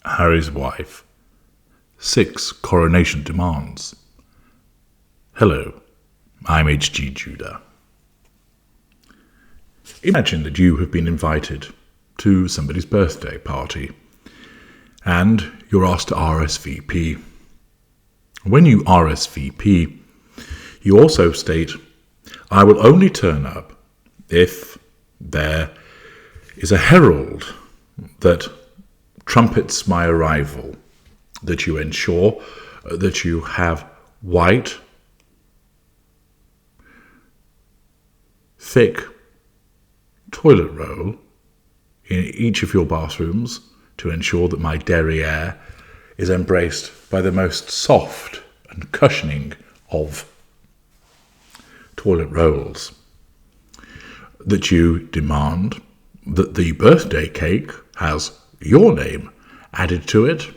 Harry's wife. 6 coronation demands. Hello, I'm hgtudor. Imagine that you have been invited to somebody's birthday party and you're asked to RSVP. When you RSVP, you also state, I will only turn up if there is a herald that trumpets my arrival, that you ensure that you have white, thick toilet roll in each of your bathrooms to ensure that my derriere is embraced by the most soft and cushioning of toilet rolls. That you demand that the birthday cake has your name added to it,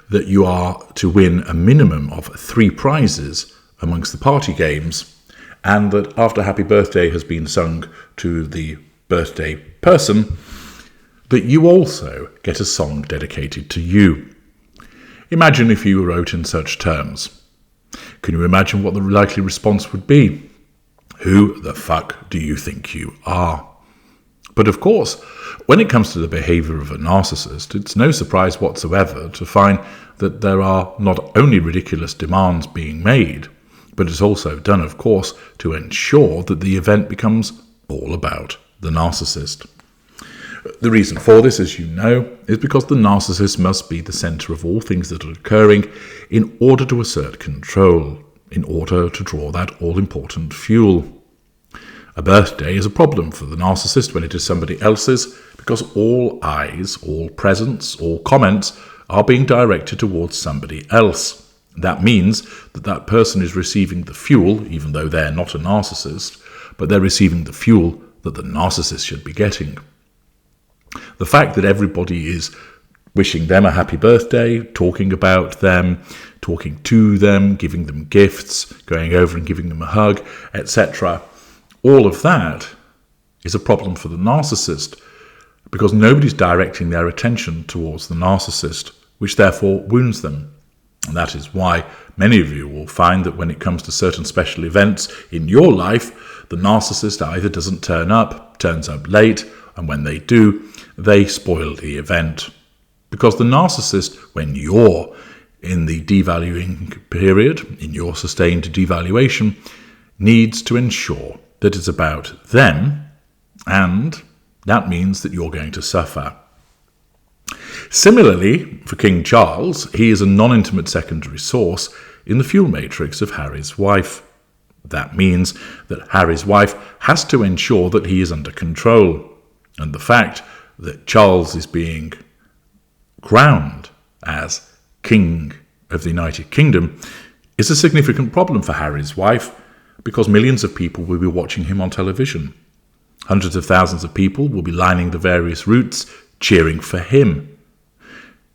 that you are to win a minimum of 3 prizes amongst the party games, and that after Happy Birthday has been sung to the birthday person, that you also get a song dedicated to you. Imagine if you wrote in such terms. Can you imagine what the likely response would be? Who the fuck do you think you are? But of course, when it comes to the behaviour of a narcissist, it's no surprise whatsoever to find that there are not only ridiculous demands being made, but it's also done, of course, to ensure that the event becomes all about the narcissist. The reason for this, as you know, is because the narcissist must be the centre of all things that are occurring in order to assert control, in order to draw that all-important fuel. A birthday is a problem for the narcissist when it is somebody else's, because all eyes, all presents, all comments are being directed towards somebody else. That means that that person is receiving the fuel, even though they're not a narcissist, but they're receiving the fuel that the narcissist should be getting. The fact that everybody is wishing them a happy birthday, talking about them, talking to them, giving them gifts, going over and giving them a hug, etc., all of that is a problem for the narcissist because nobody's directing their attention towards the narcissist, which therefore wounds them. And that is why many of you will find that when it comes to certain special events in your life, the narcissist either doesn't turn up, turns up late, and when they do, they spoil the event. Because the narcissist, when you're in the devaluing period, in your sustained devaluation, needs to ensure that it's about them, and that means that you're going to suffer. Similarly, for King Charles, he is a non-intimate secondary source in the fuel matrix of Harry's wife. That means that Harry's wife has to ensure that he is under control, and the fact that Charles is being crowned as King of the United Kingdom is a significant problem for Harry's wife, because millions of people will be watching him on television. Hundreds of thousands of people will be lining the various routes, cheering for him.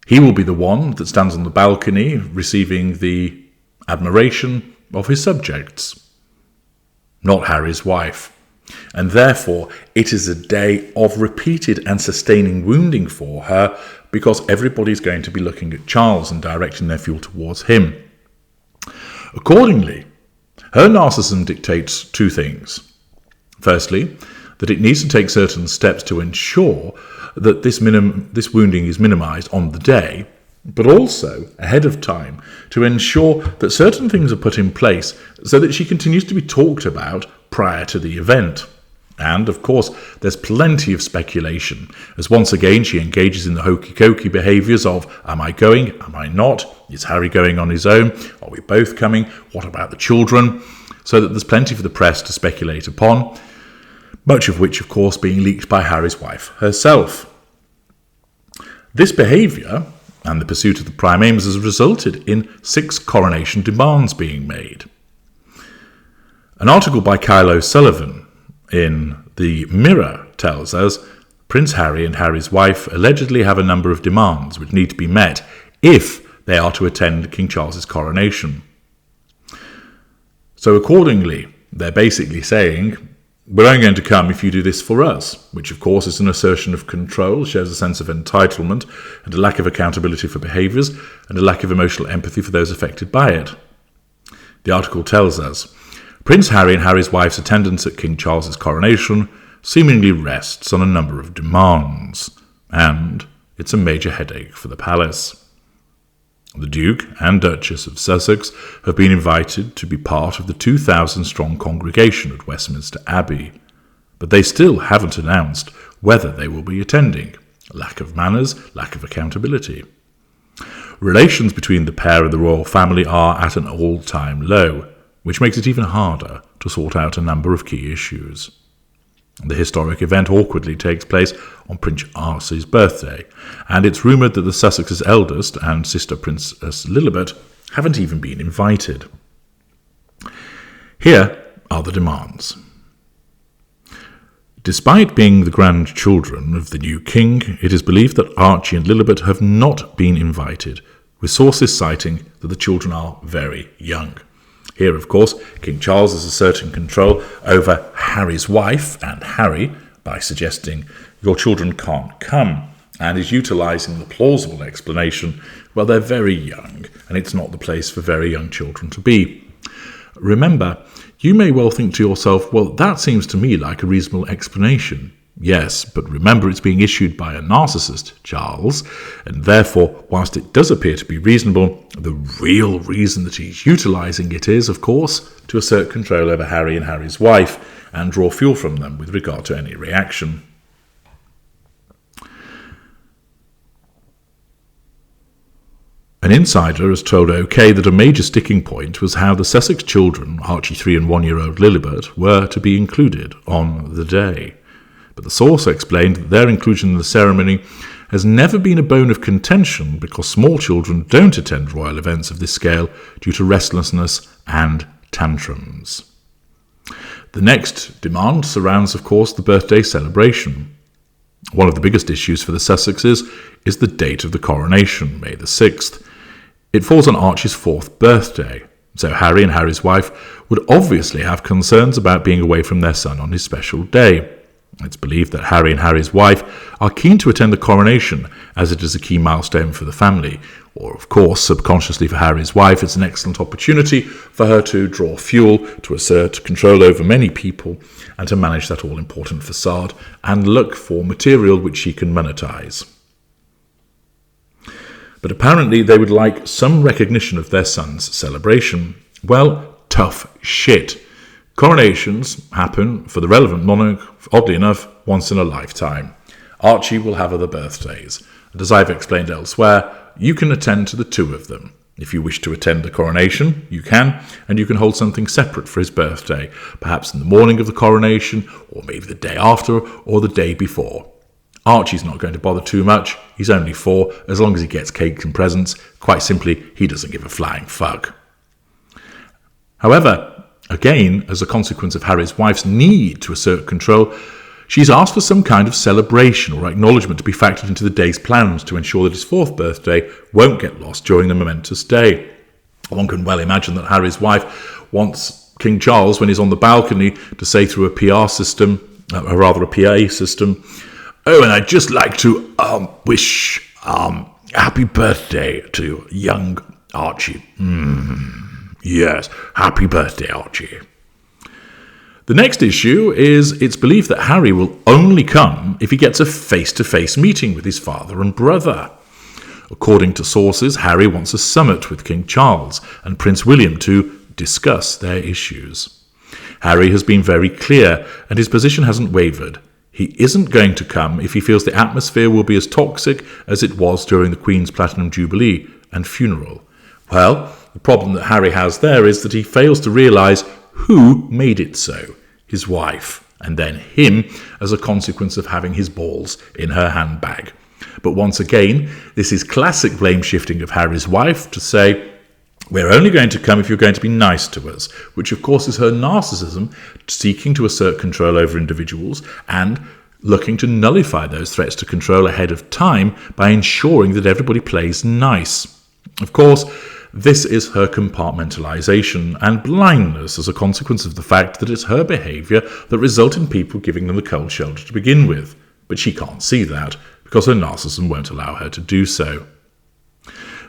He will be the one that stands on the balcony, receiving the admiration of his subjects, not Harry's wife. And therefore, it is a day of repeated and sustaining wounding for her, because everybody's going to be looking at Charles and directing their fuel towards him. Accordingly, her narcissism dictates 2 things. Firstly, that it needs to take certain steps to ensure that this wounding is minimised on the day, but also ahead of time to ensure that certain things are put in place so that she continues to be talked about prior to the event. And, of course, there's plenty of speculation, as once again she engages in the hokey-cokey behaviours of, am I going, am I not, is Harry going on his own, are we both coming, what about the children, so that there's plenty for the press to speculate upon, much of which, of course, being leaked by Harry's wife herself. This behaviour, and the pursuit of the prime aims, has resulted in 6 coronation demands being made. An article by Kyle O'Sullivan in the Mirror tells us Prince Harry and Harry's wife allegedly have a number of demands which need to be met if they are to attend King Charles's coronation. So accordingly, they're basically saying We're only going to come if you do this for us, which of course is an assertion of control, shows a sense of entitlement and a lack of accountability for behaviours and a lack of emotional empathy for those affected by it. The article tells us, Prince Harry and Harry's wife's attendance at King Charles's coronation seemingly rests on a number of demands, and it's a major headache for the palace. The Duke and Duchess of Sussex have been invited to be part of the 2,000-strong congregation at Westminster Abbey, but they still haven't announced whether they will be attending. Lack of manners, lack of accountability. Relations between the pair and the royal family are at an all-time low, which makes it even harder to sort out a number of key issues. The historic event awkwardly takes place on Prince Archie's birthday, and it's rumoured that the Sussex's eldest and sister Princess Lilibet haven't even been invited. Here are the demands. Despite being the grandchildren of the new king, it is believed that Archie and Lilibet have not been invited, with sources citing that the children are very young. Here, of course, King Charles is asserting control over Harry's wife and Harry by suggesting your children can't come, and is utilising the plausible explanation, well, they're very young, and it's not the place for very young children to be. Remember, you may well think to yourself, well, that seems to me like a reasonable explanation. Yes, but remember it's being issued by a narcissist, Charles, and therefore, whilst it does appear to be reasonable, the real reason that he's utilising it is, of course, to assert control over Harry and Harry's wife and draw fuel from them with regard to any reaction. An insider has told OK that a major sticking point was how the Sussex children, Archie 3 and 1-year-old Lilibet, were to be included on the day. But the source explained that their inclusion in the ceremony has never been a bone of contention because small children don't attend royal events of this scale due to restlessness and tantrums. The next demand surrounds, of course, the birthday celebration. One of the biggest issues for the Sussexes is the date of the coronation, May the 6th. It falls on Archie's 4th birthday, so Harry and Harry's wife would obviously have concerns about being away from their son on his special day. It's believed that Harry and Harry's wife are keen to attend the coronation, as it is a key milestone for the family, or of course, subconsciously for Harry's wife, it's an excellent opportunity for her to draw fuel, to assert control over many people, and to manage that all-important facade, and look for material which she can monetize. But apparently they would like some recognition of their son's celebration. Well, tough shit. Coronations happen for the relevant monarch, oddly enough, once in a lifetime. Archie will have other birthdays, and as I've explained elsewhere, you can attend to the two of them. If you wish to attend the coronation, you can, and you can hold something separate for his birthday, perhaps in the morning of the coronation, or maybe the day after, or the day before. Archie's not going to bother too much, he's only 4, as long as he gets cake and presents, quite simply, he doesn't give a flying fuck. However, again, as a consequence of Harry's wife's need to assert control, she's asked for some kind of celebration or acknowledgement to be factored into the day's plans to ensure that his 4th birthday won't get lost during the momentous day. One can well imagine that Harry's wife wants King Charles, when he's on the balcony, to say through a PA system, or rather a PA system, "Oh, and I'd just like to wish happy birthday to young Archie. Yes, happy birthday, Archie." The next issue is it's believed that Harry will only come if he gets a face-to-face meeting with his father and brother. According to sources, Harry wants a summit with King Charles and Prince William to discuss their issues. Harry has been very clear, and his position hasn't wavered. He isn't going to come if he feels the atmosphere will be as toxic as it was during the Queen's Platinum Jubilee and funeral. Well, the problem that Harry has there is that he fails to realise who made it so, his wife, and then him as a consequence of having his balls in her handbag. But once again, this is classic blame shifting of Harry's wife to say, "We're only going to come if you're going to be nice to us," which of course is her narcissism seeking to assert control over individuals and looking to nullify those threats to control ahead of time by ensuring that everybody plays nice. Of course, This is her compartmentalisation and blindness as a consequence of the fact that it's her behaviour that results in people giving them the cold shoulder to begin with. But she can't see that because her narcissism won't allow her to do so.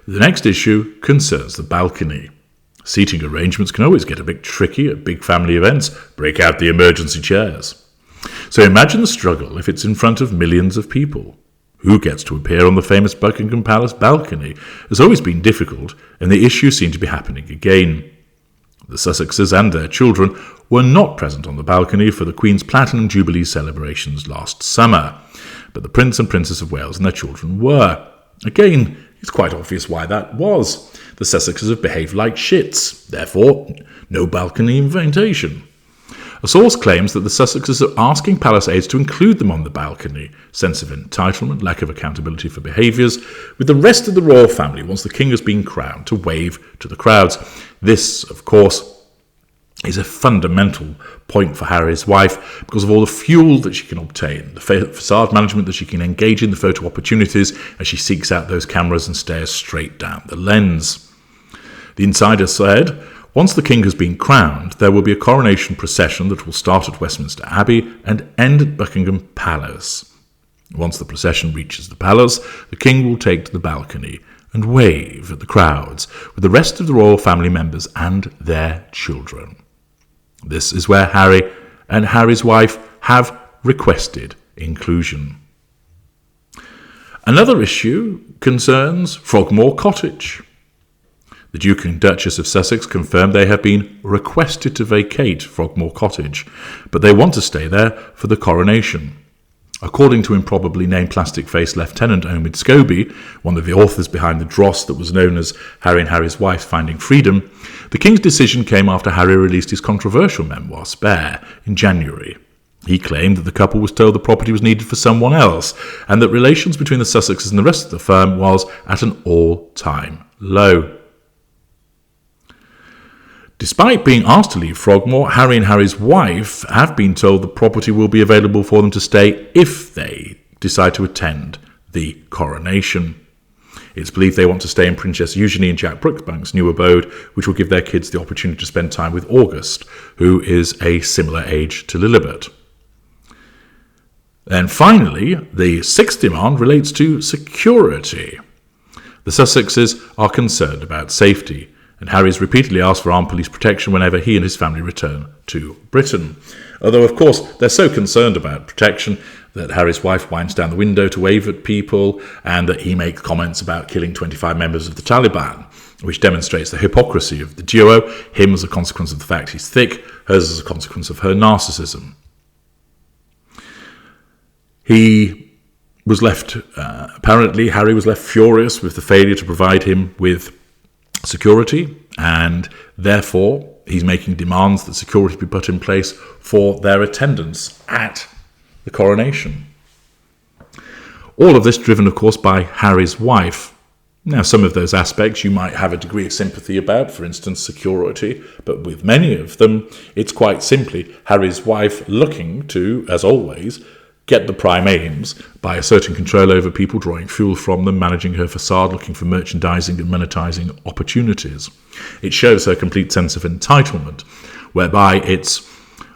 The next issue concerns the balcony. Seating arrangements can always get a bit tricky at big family events. Break out the emergency chairs. So imagine the struggle if it's in front of millions of people. Who gets to appear on the famous Buckingham Palace balcony has always been difficult, and the issue seemed to be happening again. The Sussexes and their children were not present on the balcony for the Queen's Platinum Jubilee celebrations last summer, but the Prince and Princess of Wales and their children were. Again, it's quite obvious why that was. The Sussexes have behaved like shits, therefore no balcony invitation. A source claims that the Sussexes are asking palace aides to include them on the balcony. Sense of entitlement, lack of accountability for behaviours, with the rest of the royal family once the king has been crowned to wave to the crowds. This, of course, is a fundamental point for Harry's wife because of all the fuel that she can obtain, the facade management that she can engage in, the photo opportunities as she seeks out those cameras and stares straight down the lens. The insider said, once the king has been crowned, there will be a coronation procession that will start at Westminster Abbey and end at Buckingham Palace. Once the procession reaches the palace, the king will take to the balcony and wave at the crowds with the rest of the royal family members and their children. This is where Harry and Harry's wife have requested inclusion. Another issue concerns Frogmore Cottage. The Duke and Duchess of Sussex confirmed they have been requested to vacate Frogmore Cottage, but they want to stay there for the coronation. According to improbably named plastic-faced Lieutenant Omid Scobie, one of the authors behind the dross that was known as Harry and Harry's Wife Finding Freedom, the King's decision came after Harry released his controversial memoir, Spare, in January. He claimed that the couple was told the property was needed for someone else, and that relations between the Sussexes and the rest of the firm was at an all-time low. Despite being asked to leave Frogmore, Harry and Harry's wife have been told the property will be available for them to stay if they decide to attend the coronation. It's believed they want to stay in Princess Eugenie and Jack Brooksbank's new abode, which will give their kids the opportunity to spend time with August, who is a similar age to Lilibet. Then finally, the sixth demand relates to security. The Sussexes are concerned about safety, and Harry's repeatedly asked for armed police protection whenever he and his family return to Britain. Although, of course, they're so concerned about protection that Harry's wife winds down the window to wave at people, and that he makes comments about killing 25 members of the Taliban, which demonstrates the hypocrisy of the duo, him as a consequence of the fact he's thick, hers as a consequence of her narcissism. Harry was left furious with the failure to provide him with security, and therefore he's making demands that security be put in place for their attendance at the coronation. All of this driven, of course, by Harry's wife. Now, some of those aspects you might have a degree of sympathy about, for instance, security, but with many of them, it's quite simply Harry's wife looking to, as always, get the prime aims by asserting control over people, drawing fuel from them, managing her facade, looking for merchandising and monetizing opportunities. It shows her complete sense of entitlement, whereby it's,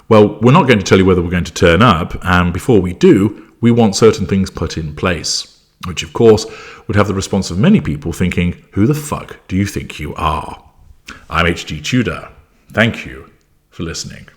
well, we're not going to tell you whether we're going to turn up, and before we do, we want certain things put in place, which of course would have the response of many people thinking, who the fuck do you think you are? I'm HG Tudor. Thank you for listening.